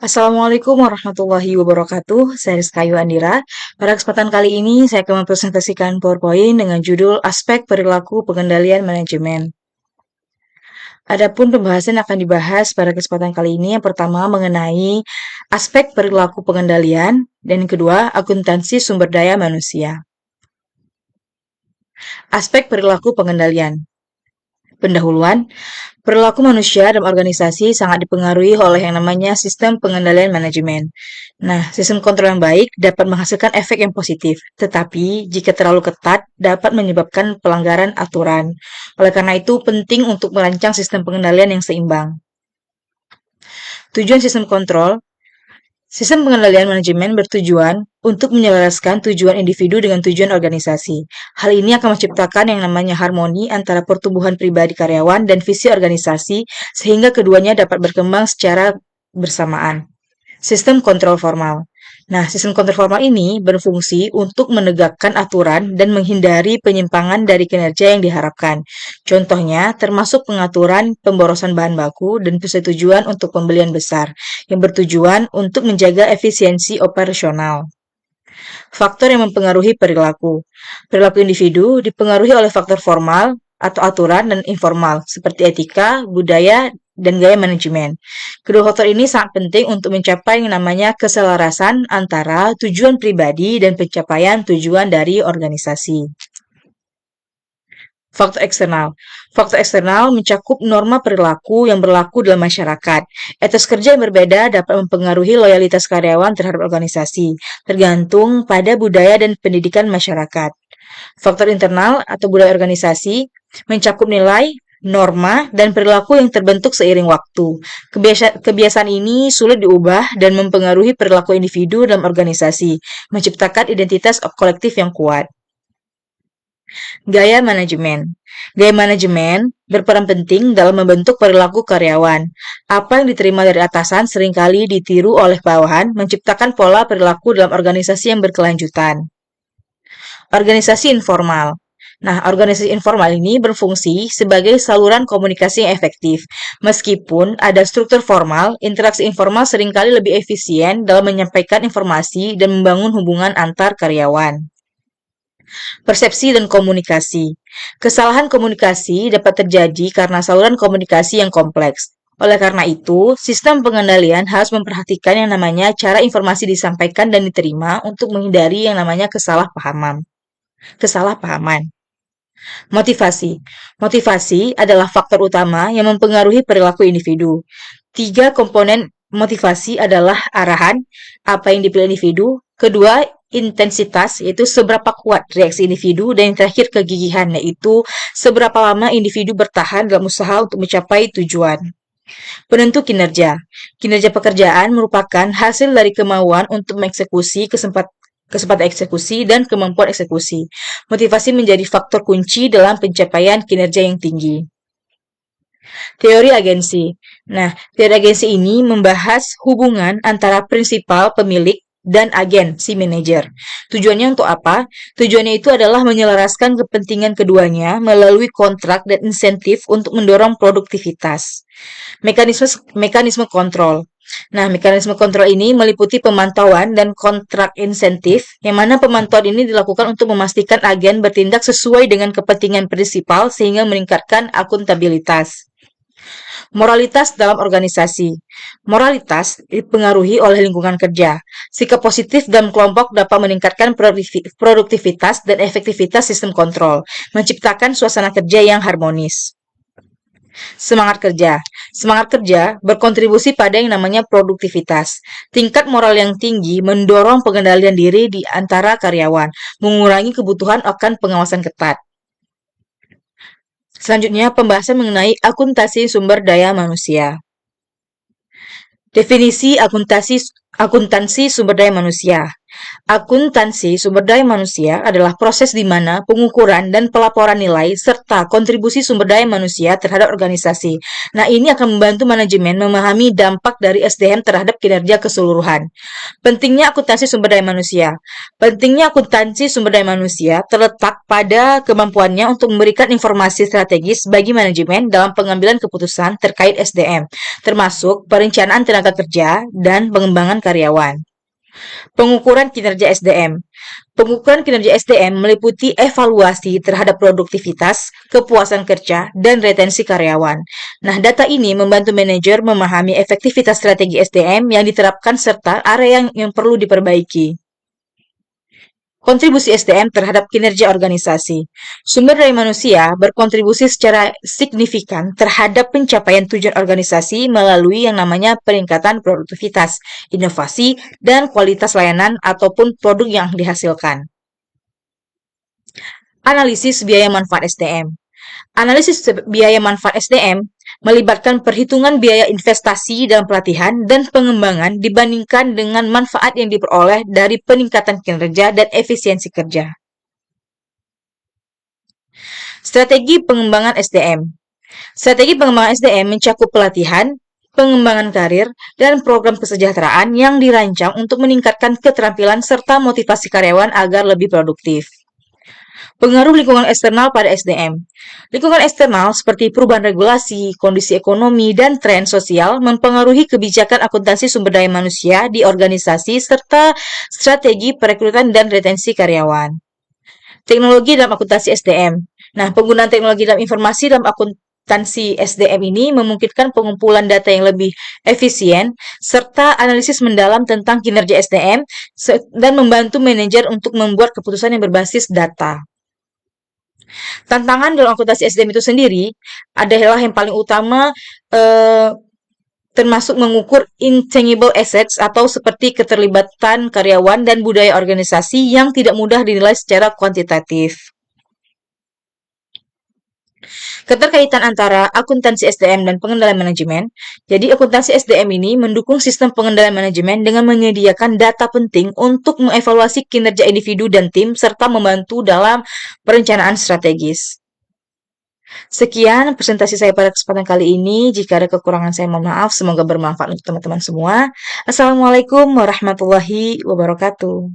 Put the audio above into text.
Assalamualaikum warahmatullahi wabarakatuh. Saya Rizkayu Andira. Pada kesempatan kali ini, saya akan mempresentasikan PowerPoint dengan judul Aspek Perilaku Pengendalian Manajemen. Adapun pembahasan yang akan dibahas pada kesempatan kali ini, yang pertama mengenai aspek perilaku pengendalian, dan yang kedua, akuntansi sumber daya manusia. Aspek perilaku pengendalian. Pendahuluan, perilaku manusia dalam organisasi sangat dipengaruhi oleh yang namanya sistem pengendalian manajemen. Nah, sistem kontrol yang baik dapat menghasilkan efek yang positif, tetapi jika terlalu ketat dapat menyebabkan pelanggaran aturan. Oleh karena itu, penting untuk merancang sistem pengendalian yang seimbang. Tujuan sistem kontrol. Sistem pengendalian manajemen bertujuan untuk menyelaraskan tujuan individu dengan tujuan organisasi. Hal ini akan menciptakan yang namanya harmoni antara pertumbuhan pribadi karyawan dan visi organisasi, sehingga keduanya dapat berkembang secara bersamaan. Sistem kontrol formal. Nah, sistem kontrol formal ini berfungsi untuk menegakkan aturan dan menghindari penyimpangan dari kinerja yang diharapkan. Contohnya, termasuk pengaturan pemborosan bahan baku dan persetujuan untuk pembelian besar, yang bertujuan untuk menjaga efisiensi operasional. Faktor yang mempengaruhi perilaku. Perilaku individu dipengaruhi oleh faktor formal atau aturan dan informal, seperti etika, budaya, dan gaya manajemen. Kedua faktor ini sangat penting untuk mencapai yang namanya keselarasan antara tujuan pribadi dan pencapaian tujuan dari organisasi. Faktor eksternal. Faktor eksternal mencakup norma perilaku yang berlaku dalam masyarakat. Etos kerja yang berbeda dapat mempengaruhi loyalitas karyawan terhadap organisasi, tergantung pada budaya dan pendidikan masyarakat. Faktor internal atau budaya organisasi mencakup nilai, norma, dan perilaku yang terbentuk seiring waktu. Kebiasaan ini sulit diubah dan mempengaruhi perilaku individu dalam organisasi, menciptakan identitas kolektif yang kuat. Gaya manajemen. Gaya manajemen berperan penting dalam membentuk perilaku karyawan. Apa yang diterima dari atasan seringkali ditiru oleh bawahan, menciptakan pola perilaku dalam organisasi yang berkelanjutan. Organisasi informal. Nah, organisasi informal ini berfungsi sebagai saluran komunikasi yang efektif. Meskipun ada struktur formal, interaksi informal seringkali lebih efisien dalam menyampaikan informasi dan membangun hubungan antar karyawan. Persepsi dan komunikasi. Kesalahan komunikasi dapat terjadi karena saluran komunikasi yang kompleks. Oleh karena itu, sistem pengendalian harus memperhatikan yang namanya cara informasi disampaikan dan diterima untuk menghindari yang namanya kesalahpahaman. Motivasi. Motivasi adalah faktor utama yang mempengaruhi perilaku individu. Tiga komponen motivasi adalah arahan, apa yang dipilih individu. Kedua, intensitas, yaitu seberapa kuat reaksi individu. Dan yang terakhir, kegigihan, yaitu seberapa lama individu bertahan dalam usaha untuk mencapai tujuan. Penentu kinerja. Kinerja pekerjaan merupakan hasil dari kemauan untuk mengeksekusi kesempatan eksekusi dan kemampuan eksekusi. Motivasi menjadi faktor kunci dalam pencapaian kinerja yang tinggi. Teori agensi. Nah, teori agensi ini membahas hubungan antara prinsipal pemilik dan agen si manajer. Tujuannya untuk apa? Tujuannya itu adalah menyelaraskan kepentingan keduanya melalui kontrak dan insentif untuk mendorong produktivitas. Mekanisme kontrol. Nah, mekanisme kontrol ini meliputi pemantauan dan kontrak insentif, yang mana pemantauan ini dilakukan untuk memastikan agen bertindak sesuai dengan kepentingan prinsipal sehingga meningkatkan akuntabilitas. Moralitas dalam organisasi. Moralitas dipengaruhi oleh lingkungan kerja. Sikap positif dalam kelompok dapat meningkatkan produktivitas dan efektivitas sistem kontrol, menciptakan suasana kerja yang harmonis. Semangat kerja. Semangat kerja berkontribusi pada yang namanya produktivitas. Tingkat moral yang tinggi mendorong pengendalian diri di antara karyawan, mengurangi kebutuhan akan pengawasan ketat. Selanjutnya, pembahasan mengenai akuntansi sumber daya manusia. Definisi akuntansi sumber daya manusia. Akuntansi sumber daya manusia adalah proses di mana pengukuran dan pelaporan nilai serta kontribusi sumber daya manusia terhadap organisasi. Nah, ini akan membantu manajemen memahami dampak dari SDM terhadap kinerja keseluruhan. Pentingnya akuntansi sumber daya manusia. Pentingnya akuntansi sumber daya manusia terletak pada kemampuannya untuk memberikan informasi strategis bagi manajemen dalam pengambilan keputusan terkait SDM, termasuk perencanaan tenaga kerja dan pengembangan karyawan. Pengukuran kinerja SDM. Pengukuran kinerja SDM meliputi evaluasi terhadap produktivitas, kepuasan kerja, dan retensi karyawan. Nah, data ini membantu manajer memahami efektivitas strategi SDM yang diterapkan serta area yang perlu diperbaiki. Kontribusi SDM terhadap kinerja organisasi. Sumber daya manusia berkontribusi secara signifikan terhadap pencapaian tujuan organisasi melalui yang namanya peningkatan produktivitas, inovasi, dan kualitas layanan ataupun produk yang dihasilkan. Analisis biaya manfaat SDM. Analisis biaya manfaat SDM melibatkan perhitungan biaya investasi dalam pelatihan dan pengembangan dibandingkan dengan manfaat yang diperoleh dari peningkatan kinerja dan efisiensi kerja. Strategi pengembangan SDM. Strategi pengembangan SDM mencakup pelatihan, pengembangan karir, dan program kesejahteraan yang dirancang untuk meningkatkan keterampilan serta motivasi karyawan agar lebih produktif. Pengaruh lingkungan eksternal pada SDM. Lingkungan eksternal seperti perubahan regulasi, kondisi ekonomi, dan tren sosial mempengaruhi kebijakan akuntansi sumber daya manusia di organisasi serta strategi perekrutan dan retensi karyawan. Teknologi dalam akuntansi SDM. Nah, penggunaan teknologi dalam informasi dalam akuntansi SDM ini memungkinkan pengumpulan data yang lebih efisien serta analisis mendalam tentang kinerja SDM dan membantu manajer untuk membuat keputusan yang berbasis data. Tantangan dalam akuntansi SDM itu sendiri adalah yang paling utama termasuk mengukur intangible assets atau seperti keterlibatan karyawan dan budaya organisasi yang tidak mudah dinilai secara kuantitatif. Keterkaitan antara akuntansi SDM dan pengendalian manajemen. Jadi, akuntansi SDM ini mendukung sistem pengendalian manajemen dengan menyediakan data penting untuk mengevaluasi kinerja individu dan tim, serta membantu dalam perencanaan strategis. Sekian presentasi saya pada kesempatan kali ini. Jika ada kekurangan, saya mohon maaf. Semoga bermanfaat untuk teman-teman semua. Assalamualaikum warahmatullahi wabarakatuh.